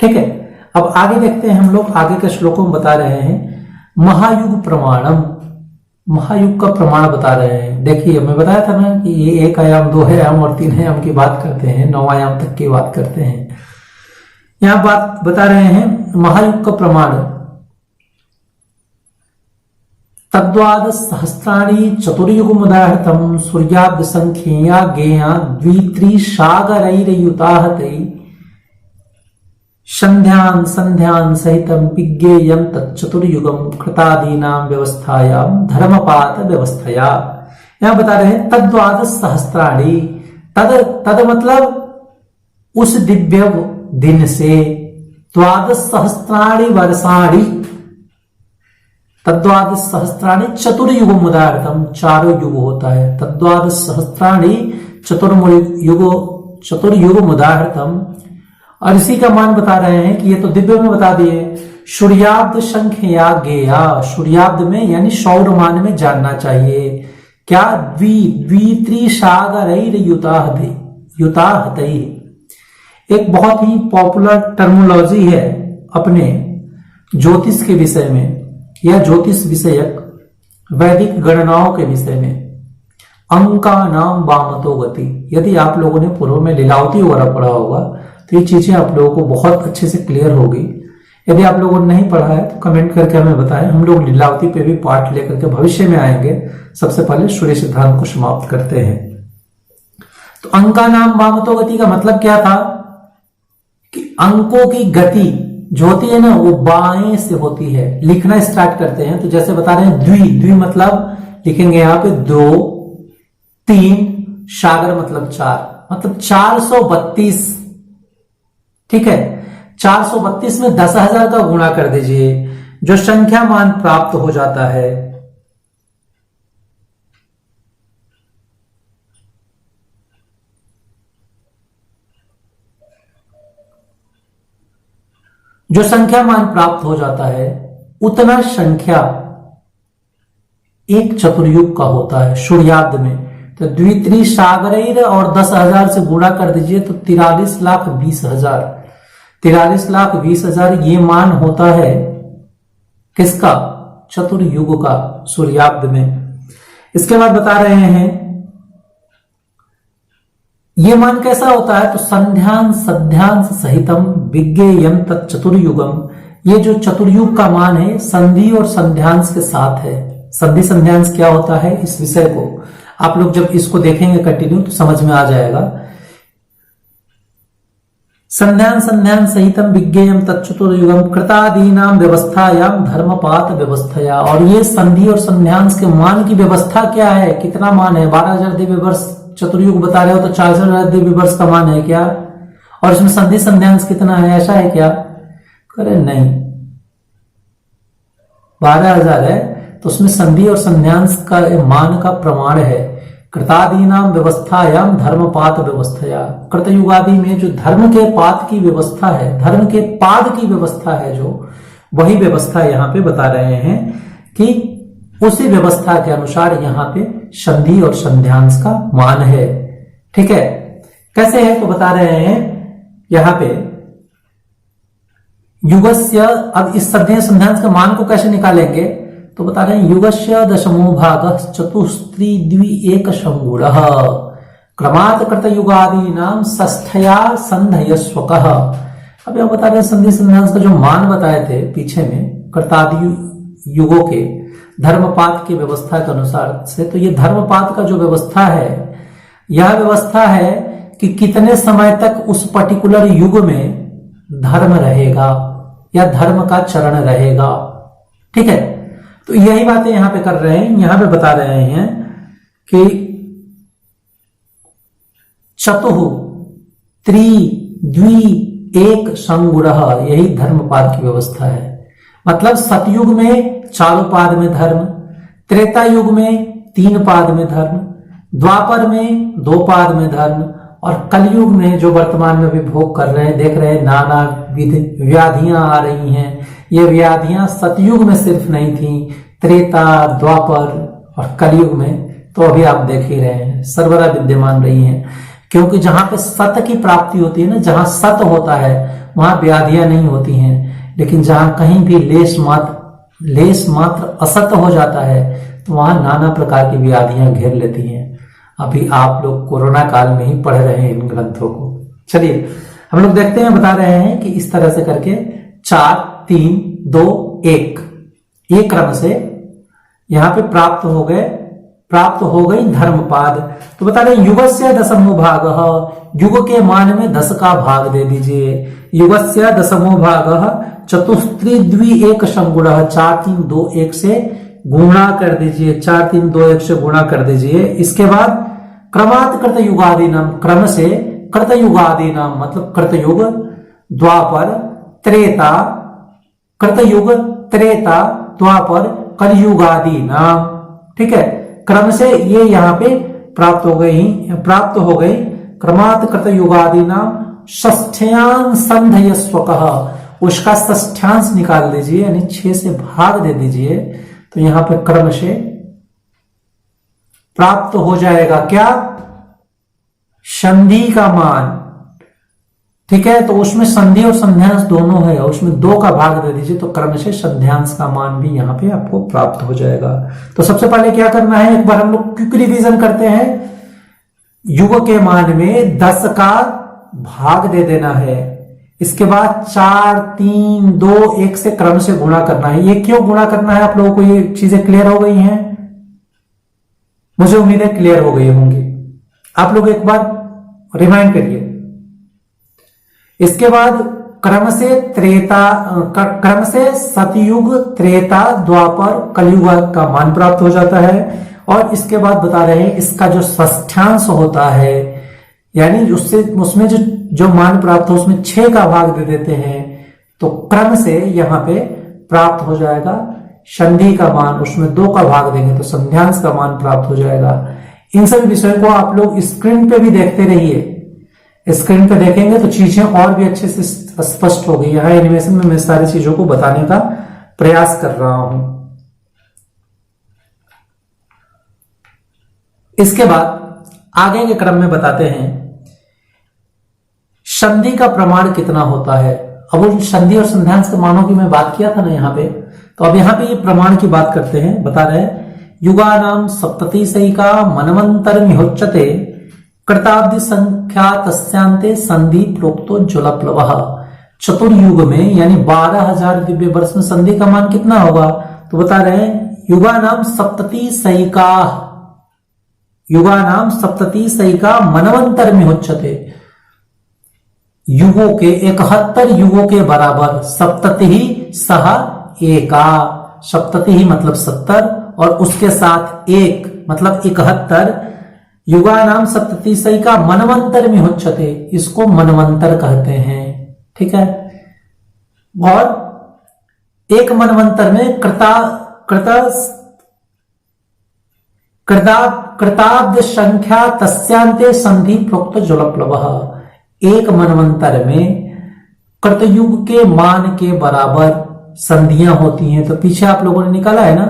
ठीक है, अब आगे देखते हैं हम लोग, आगे के श्लोकों में बता रहे हैं महायुग प्रमाणम, महायुग का प्रमाण बता रहे हैं। देखिए मैं बताया था ना कि ये 1 आयाम 2 आयाम और 3 आयाम की बात करते हैं, 9 आयाम तक की बात करते हैं। यहां बात बता रहे हैं महायुग का प्रमाण, तद्वाद सहस्राणि चतुर्युग मुदाहृतम सूर्याब्द संख्येया गेया द्वित्रिसागरैर्युताहतै संध्यान संध्यान सहितम विज्ञेयं तच्चतुर्युगम कृतादीनां व्यवस्थायां धर्मपात व्यवस्थया। यहां बता रहे हैं तद्वाद सहस्राणि, तद मतलब उस दिव्य दिन से, द्वादश सहस्राणि वर्षाणि, तद्वादश सहस्राणि चतुर्युग मुदाहृतम, चारों युग होता है, तद्वादश सहस्राणि चतुर्युग मुदाहृतम। और इसी का मान बता रहे हैं कि ये तो दिव्य में बता दिए, सूर्याब्द संख्या गेया, सूर्याब्द में यानी सौरमान में जानना चाहिए। क्या द्वित्रिसागरैर्युताहतै, एक बहुत ही पॉपुलर टर्मोलॉजी है अपने ज्योतिष के विषय में या ज्योतिष विषयक वैदिक गणनाओं के विषय में। अंका नाम वामतो गति, यदि आप लोगों ने पूर्व में लीलावती वगैरह पढ़ा होगा तो ये चीजें आप लोगों को बहुत अच्छे से क्लियर होगी। यदि आप लोगों ने नहीं पढ़ा है तो कमेंट करके हमें बताएं, हम लोग लीलावती पे भी पाठ लेकर के भविष्य में आएंगे। सबसे पहले सूर्य सिद्धांत को समाप्त करते हैं। तो अंका नाम वामतो गति का मतलब क्या था कि अंकों की गति जो होती है ना वो बाएं से होती है। लिखना स्टार्ट करते हैं तो जैसे बता रहे हैं द्वि मतलब लिखेंगे यहां पे 2, 3, सागर मतलब 4, मतलब 432। ठीक है, 432 में 10,000 का गुणा कर दीजिए, जो संख्या मान प्राप्त हो जाता है उतना संख्या एक चतुर्युग का होता है सूर्याब्द में। तो द्वित्रिसागरैर और 10,000 से गुणा कर दीजिए तो 43,20,000, 43,20,000 ये मान होता है किसका? चतुर्युग का, सूर्याब्द में। इसके बाद बता रहे हैं ये मान कैसा होता है, तो संध्यांश सध्यांश सहितम विज्ञेयं तच्चतुर्युगम, ये जो चतुर्युग का मान है संधि और संध्यांश के साथ है। संधि संध्यांश क्या होता है, इस विषय को आप लोग जब इसको देखेंगे कंटिन्यू तो समझ में आ जाएगा। संध्यान सहितम विज्ञेयं तच्चतुर्युगम कृतादीनां व्यवस्थायाम धर्मपात व्यवस्थया। और ये संधि और संध्यांश के मान की व्यवस्था क्या है, कितना मान है? 12,000 दिव्य वर्ष चतुर्युग बता रहे हो तो 4,000 दिव्य वर्ष का मान है क्या? और इसमें संधि संध्यांश कितना है, ऐसा है क्या? करे नहीं, 12,000 है तो उसमें संधि और संध्यांश का मान का प्रमाण है। कृतादीनाम व्यवस्थायाम धर्मपात व्यवस्थया, कृतयुगादि में जो धर्म के पात की व्यवस्था है, धर्म के पाद की व्यवस्था है, जो वही व्यवस्था यहाँ पे बता रहे हैं कि उसी व्यवस्था के अनुसार यहाँ पे संधि और संध्यांश का मान है। ठीक है, कैसे है तो बता रहे हैं यहाँ पे युगस्य। अब इस संधि संध्यांश का मान को कैसे निकालेंगे तो बता रहे हैं युगस्य दशमो भागः चतुस्त्री द्वि एक संगुणः क्रमात् कृतयुगादीनां षष्ठया संधयस्वकः। अब यह बता रहे हैं संधि संध्यांश का जो मान बताए थे पीछे में कृतादि युगों के धर्मपात की व्यवस्था के अनुसार से, तो ये धर्मपात का जो व्यवस्था है, यह व्यवस्था है कि कितने समय तक उस पर्टिकुलर युग में धर्म रहेगा या धर्म का चरण रहेगा। ठीक है, तो यही बातें यहां पे कर रहे हैं। यहां पे बता रहे हैं कि चतुः त्रि द्वि एक संगुणः, यही धर्मपाद की व्यवस्था है। मतलब सतयुग में 4 पाद में धर्म, त्रेता युग में 3 पाद में धर्म, द्वापर में 2 पाद में धर्म, और कलयुग में जो वर्तमान में भी भोग कर रहे हैं, देख रहे हैं नाना विध व्याधियां आ रही हैं। ये व्याधियां सतयुग में सिर्फ नहीं थी, त्रेता द्वापर और कलयुग में तो अभी आप देख ही रहे हैं सर्वदा विद्यमान रही हैं। क्योंकि जहां पे सत की प्राप्ति होती है ना, जहां सत होता है वहां व्याधियां नहीं होती हैं, लेकिन जहां कहीं भी लेस मात्र असत हो जाता है तो वहां नाना प्रकार की व्याधियां घेर लेती हैं। अभी आप लोग कोरोना काल में ही पढ़ रहे हैं इन ग्रंथों को। चलिए हम लोग देखते हैं, बता रहे हैं कि इस तरह से करके 4 3 2 1 ये क्रम से यहां पे प्राप्त हो गई धर्मपाद। तो बता रहे युगस्य दशमो भाग, युग के मान में 10 का भाग दे दीजिए। युगस्य दशमो भाग चतुस्त्री द्वि एक संगुण, 4 3 2 1 से गुणा कर दीजिए, 4 3 2 1 से गुणा कर दीजिए। इसके बाद क्रमात् कृतयुगादि नाम, क्रम से कृतयुगादि नाम मतलब कृतयुग, द्वापर, त्रेता, कृतयुग, त्रेता, द्वापर, कलयुगादि नाम। ठीक है, क्रम से ये यहां पे प्राप्त हो गई। क्रमात् कृतयुगादि नाम षष्ठ्यांश संधयस्वकः, उसका षष्ठ्यांश निकाल दीजिए, यानी 6 से भाग दे दीजिए। तो यहां पे क्रम से प्राप्त हो जाएगा क्या? संधि का मान। ठीक है, तो उसमें संधि और संध्यांश दोनों है, उसमें 2 का भाग दे दीजिए तो क्रम से संध्यांश का मान भी यहां पे आपको प्राप्त हो जाएगा। तो सबसे पहले क्या करना है, एक बार हम लोग क्विक रिवीजन करते हैं। युग के मान में 10 का भाग दे देना है। इसके बाद 4 3 2 1 से क्रम से गुणा करना है। ये क्यों गुणा करना है, आप लोगों को ये चीजें क्लियर हो गई हैं? मुझे उम्मीद है क्लियर हो गई होंगी। आप लोग एक बार रिमाइंड करिए। इसके बाद क्रम से सतयुग, त्रेता, द्वापर, कलयुग का मान प्राप्त हो जाता है। और इसके बाद बता रहे हैं इसका जो षष्ठ्यांश होता है, यानी उसमें जो मान प्राप्त हो उसमें 6 का भाग दे देते हैं तो क्रम से यहां पे प्राप्त हो जाएगा संधि का मान, उसमें 2 का भाग देंगे तो संध्यांश का मान प्राप्त हो जाएगा। इन सभी विषयों को आप लोग स्क्रीन पे भी देखते रहिए। स्क्रीन पे देखेंगे तो चीजें और भी अच्छे से स्पष्ट हो गई। यहां एनिमेशन में मैं सारी चीजों को बताने का प्रयास कर रहा हूं। इसके बाद आगे के क्रम में बताते हैं संधि का प्रमाण कितना होता है। अब वो संधि और संध्यांश के मानों की मैं बात किया था ना यहाँ पे, तो अब यहाँ पे ये प्रमाण की बात करते हैं। बता रहे युगानाम सप्तति सैका मनवंतर मिहोच्यते कृताब्दि संख्या तस्यांते संधि प्रोक्तो ज्वलप्लवः। चतुर्युग में यानी 12,000 दिव्य वर्ष में संधि का मान कितना होगा? तो बता रहे हैं युगानाम सप्तति सैका मनवंतर मिहोच्यते, युगों के 71 युगों के बराबर। सप्तति ही सह एका, सप्तति ही मतलब 70 और उसके साथ 1 मतलब 71। युगानाम सप्तति सैका मनवंतर मिहोच्यते, इसको मनवंतर कहते हैं। ठीक है, और एक मनवंतर में कृताब्द संख्या तस्यांते संधि प्रोक्त ज्वलप्लवः। एक मनवंतर में कृतयुग के मान के बराबर संधियां होती हैं। तो पीछे आप लोगों ने निकाला है ना,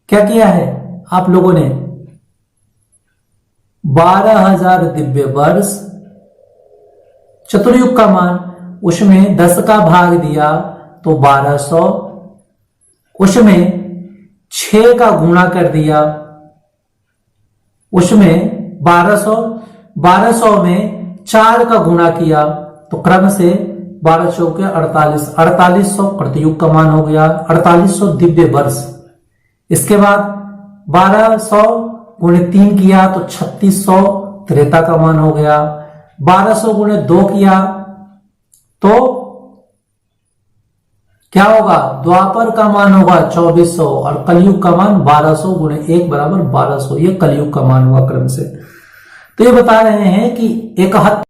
क्या किया है आप लोगों ने? 12,000 दिव्य वर्ष चतुर्युग का मान, उसमें 10 का भाग दिया तो 1200, उसमें 6 का गुणा कर दिया, उसमें 1200 में 4 का गुणा किया तो क्रम से 12 चौके 4800 कृतयुग का मान हो गया, 4800 दिव्य वर्ष। इसके बाद 1200 गुणे 3 किया तो 3600 त्रेता का मान हो गया, 1200 गुणे 2 किया तो क्या होगा? द्वापर का मान होगा 2400 और कलयुग का मान 1200 गुणे 1 बराबर 1200। ये कलयुग का मान हुआ क्रम से। तो ये बता रहे हैं कि 71